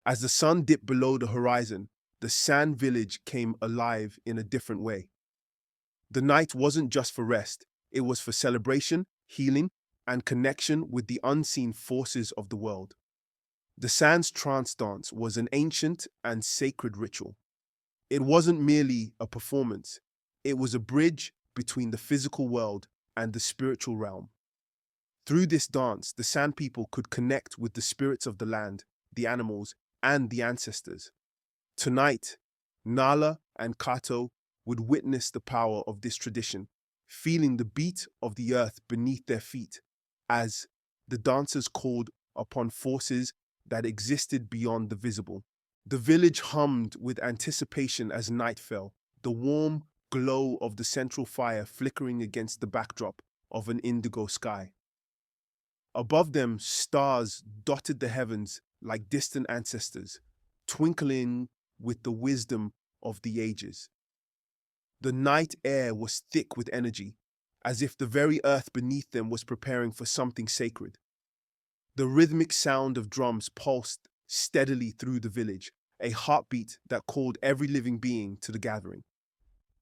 As the sun dipped below the horizon, the sand village came alive in a different way. The night wasn't just for rest, it was for celebration, healing, and connection with the unseen forces of the world. The sand's trance dance was an ancient and sacred ritual. It wasn't merely a performance, it was a bridge between the physical world and the spiritual realm. Through this dance, the Sand People could connect with the spirits of the land, the animals, and the ancestors. Tonight, Nala and Kato would witness the power of this tradition, feeling the beat of the earth beneath their feet as the dancers called upon forces that existed beyond the visible. The village hummed with anticipation as night fell, the warm glow of the central fire flickering against the backdrop of an indigo sky. Above them, stars dotted the heavens like distant ancestors, twinkling with the wisdom of the ages. The night air was thick with energy, as if the very earth beneath them was preparing for something sacred. The rhythmic sound of drums pulsed steadily through the village, a heartbeat that called every living being to the gathering.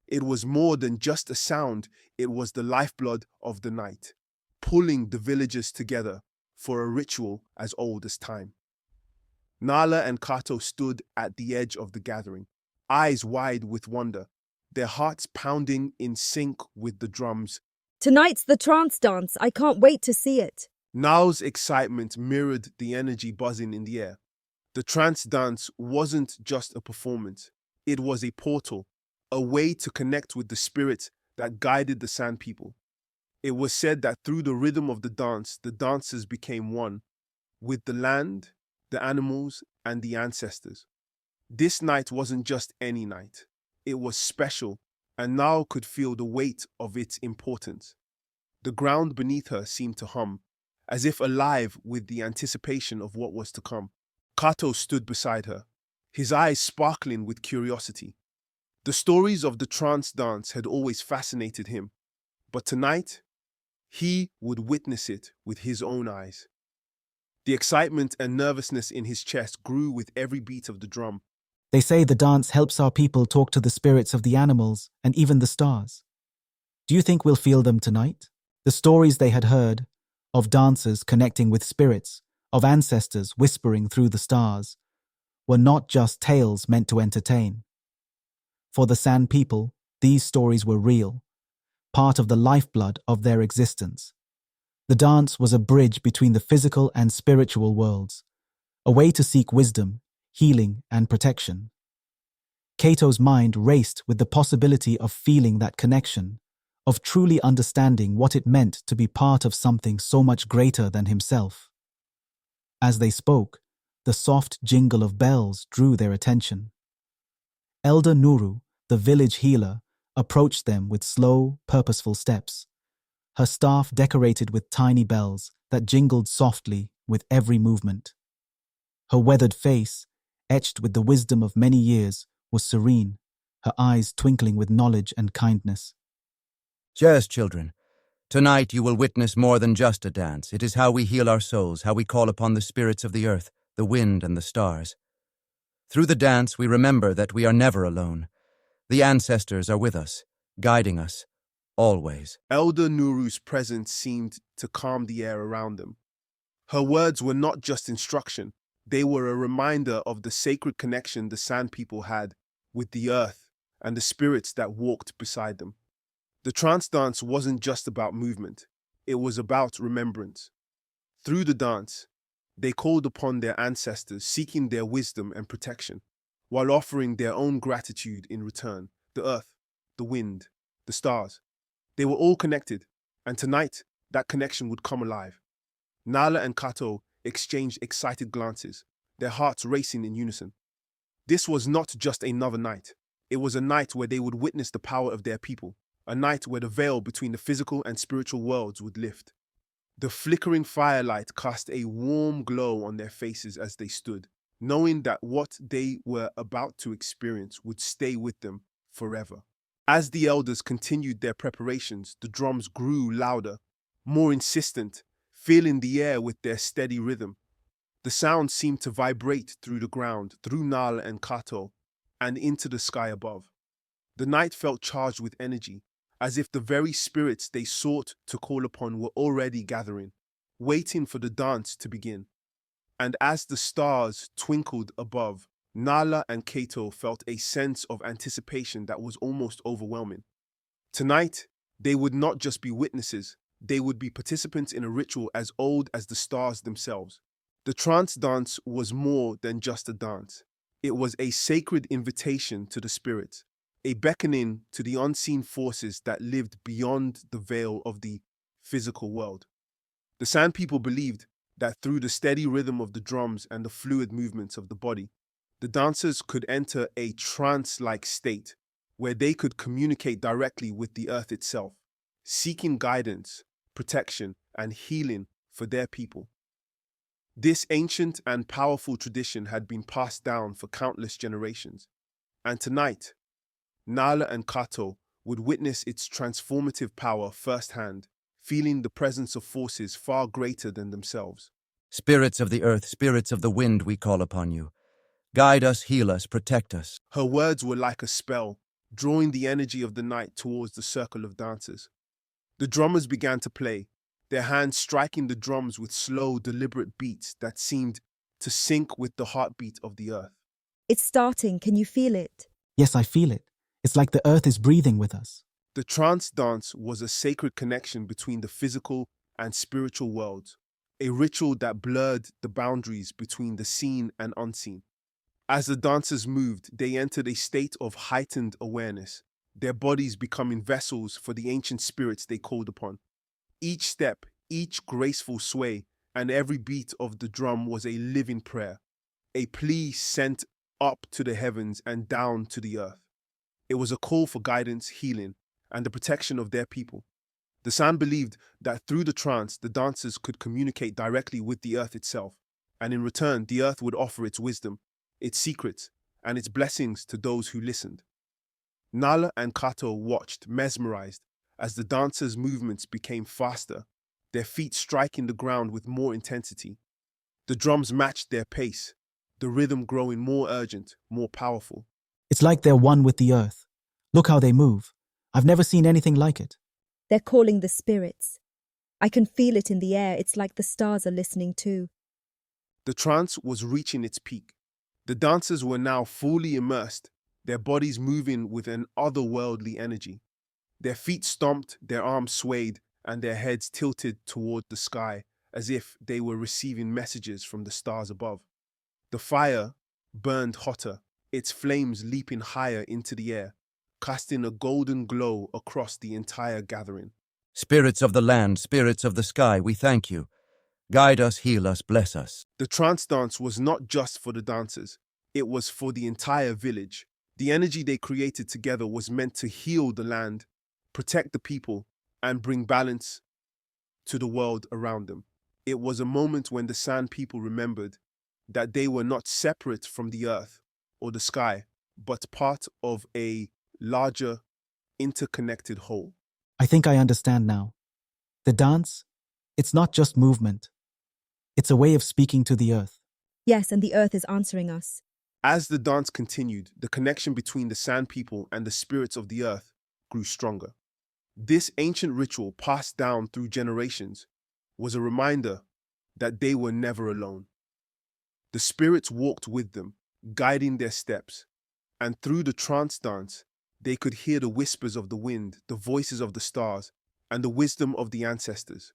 It was more than just a sound, it was the lifeblood of the night, pulling the villagers together for a ritual as old as time. Nala and Kato stood at the edge of the gathering, eyes wide with wonder, their hearts pounding in sync with the drums. Tonight's the trance dance. I can't wait to see it. Nala's excitement mirrored the energy buzzing in the air. The trance dance wasn't just a performance, it was a portal, a way to connect with the spirits that guided the Sand People. It was said that through the rhythm of the dancers became one with the land, the animals, and the ancestors. This night wasn't just any night. It was special, and Nal could feel the weight of its importance. The ground beneath her seemed to hum, as if alive with the anticipation of what was to come. Kato stood beside her, his eyes sparkling with curiosity. The stories of the trance dance had always fascinated him, but tonight, he would witness it with his own eyes. The excitement and nervousness in his chest grew with every beat of the drum. They say the dance helps our people talk to the spirits of the animals and even the stars. Do you think we'll feel them tonight? The stories they had heard, of dancers connecting with spirits, of ancestors whispering through the stars, were not just tales meant to entertain. For the Sand People, these stories were real, part of the lifeblood of their existence. The dance was a bridge between the physical and spiritual worlds, a way to seek wisdom, healing, and protection. Kato's mind raced with the possibility of feeling that connection, of truly understanding what it meant to be part of something so much greater than himself. As they spoke, the soft jingle of bells drew their attention. Elder Nuru, the village healer, approached them with slow, purposeful steps, her staff decorated with tiny bells that jingled softly with every movement. Her weathered face, etched with the wisdom of many years, was serene, her eyes twinkling with knowledge and kindness. Yes, children. Tonight you will witness more than just a dance. It is how we heal our souls, how we call upon the spirits of the earth, the wind, and the stars. Through the dance, we remember that we are never alone. The ancestors are with us, guiding us, always. Elder Nuru's presence seemed to calm the air around them. Her words were not just instruction, they were a reminder of the sacred connection the Sand People had with the earth and the spirits that walked beside them. The trance dance wasn't just about movement, it was about remembrance. Through the dance, they called upon their ancestors, seeking their wisdom and protection, while offering their own gratitude in return. The earth, the wind, the stars. They were all connected, and tonight, that connection would come alive. Nala and Kato exchanged excited glances, their hearts racing in unison. This was not just another night. It was a night where they would witness the power of their people, a night where the veil between the physical and spiritual worlds would lift. The flickering firelight cast a warm glow on their faces as they stood, knowing that what they were about to experience would stay with them forever. As the elders continued their preparations, the drums grew louder, more insistent, filling the air with their steady rhythm. The The sound seemed to vibrate through the ground, through Nala and Kato, and into the sky above. The night felt charged with energy, as if the very spirits they sought to call upon were already gathering, waiting for the dance to begin. And as the stars twinkled above, Nala and Kato felt a sense of anticipation that was almost overwhelming. Tonight, they would not just be witnesses, they would be participants in a ritual as old as the stars themselves. The trance dance was more than just a dance. It was a sacred invitation to the spirits, a beckoning to the unseen forces that lived beyond the veil of the physical world. The Sand People believed that through the steady rhythm of the drums and the fluid movements of the body, the dancers could enter a trance-like state where they could communicate directly with the earth itself, seeking guidance, protection, and healing for their people. This ancient and powerful tradition had been passed down for countless generations, and tonight, Nala and Kato would witness its transformative power firsthand, feeling the presence of forces far greater than themselves. Spirits of the earth, spirits of the wind, we call upon you. Guide us, heal us, protect us. Her words were like a spell, drawing the energy of the night towards the circle of dancers. The drummers began to play, their hands striking the drums with slow, deliberate beats that seemed to sync with the heartbeat of the earth. It's starting. Can you feel it? Yes, I feel it. It's like the earth is breathing with us. The trance dance was a sacred connection between the physical and spiritual worlds, a ritual that blurred the boundaries between the seen and unseen. As the dancers moved, they entered a state of heightened awareness, their bodies becoming vessels for the ancient spirits they called upon. Each step, each graceful sway, and every beat of the drum was a living prayer, a plea sent up to the heavens and down to the earth. It was a call for guidance, healing, and the protection of their people. The San believed that through the trance, the dancers could communicate directly with the earth itself, and in return, the earth would offer its wisdom, its secrets, and its blessings to those who listened. Nala and Kato watched, mesmerized, as the dancers' movements became faster, their feet striking the ground with more intensity. The drums matched their pace, the rhythm growing more urgent, more powerful. It's like they're one with the earth. Look how they move. I've never seen anything like it. They're calling the spirits. I can feel it in the air. It's like the stars are listening too. The trance was reaching its peak. The dancers were now fully immersed, their bodies moving with an otherworldly energy. Their feet stomped, their arms swayed, and their heads tilted toward the sky as if they were receiving messages from the stars above. The fire burned hotter, its flames leaping higher into the air, casting a golden glow across the entire gathering. Spirits of the land, spirits of the sky, we thank you. Guide us, heal us, bless us. The trance dance was not just for the dancers, it was for the entire village. The energy they created together was meant to heal the land, protect the people, and bring balance to the world around them. It was a moment when the Sand people remembered that they were not separate from the earth or the sky, but part of a larger, interconnected whole. I think I understand now. The dance, it's not just movement. It's a way of speaking to the earth. Yes, and the earth is answering us. As the dance continued, the connection between the Sand people and the spirits of the earth grew stronger. This ancient ritual, passed down through generations, was a reminder that they were never alone. The spirits walked with them, guiding their steps, and through the trance dance, they could hear the whispers of the wind, the voices of the stars, and the wisdom of the ancestors.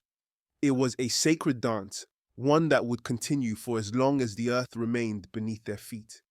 It was a sacred dance, one that would continue for as long as the earth remained beneath their feet.